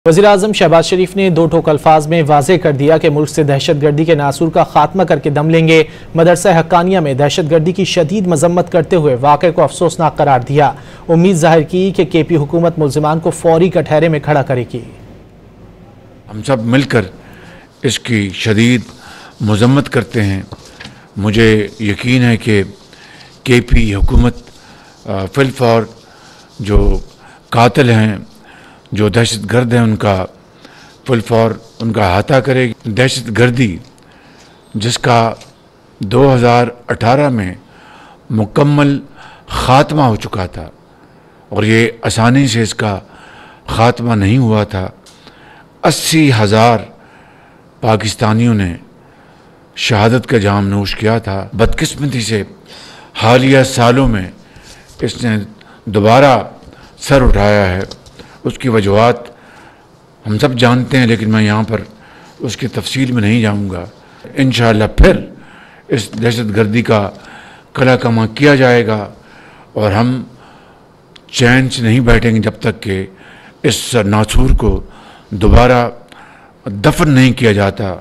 वज़ीर-ए-आज़म शहबाज शरीफ ने दो टोक अल्फाज में वाज़ेह कर दिया कि मुल्क से दहशतगर्दी के नासूर का खात्मा करके दम लेंगे। मदरसा हक्कानिया में दहशतगर्दी की शदीद मजम्मत करते हुए वाक़े को अफसोसनाक करार दिया। उम्मीद जाहिर की कि KP हुकूमत मुल्ज़िमान को फौरी कटहरे में खड़ा करेगी। हम सब मिलकर इसकी शदीद मजम्मत करते हैं। मुझे यकीन है कि KP हुकूमत फिलफौर जो कातिल हैं, जो दहशत गर्द हैं, उनका फिलफौर उनका अहाता करेगी। दहशत गर्दी जिसका 2018 में मुकम्मल ख़ात्मा हो चुका था और ये आसानी से इसका ख़ात्मा नहीं हुआ था। 80,000 पाकिस्तानियों ने शहादत का जाम नोश किया था। बदकिस्मती से हालिया सालों में इसने दोबारा सर उठाया है। उसकी वजूहात हम सब जानते हैं, लेकिन मैं यहाँ पर उसकी तफसील में नहीं जाऊँगा। इंशाअल्लाह फिर इस दहशतगर्दी का कला कमा किया जाएगा और हम चैन से नहीं बैठेंगे जब तक कि इस नासूर को दोबारा दफन नहीं किया जाता।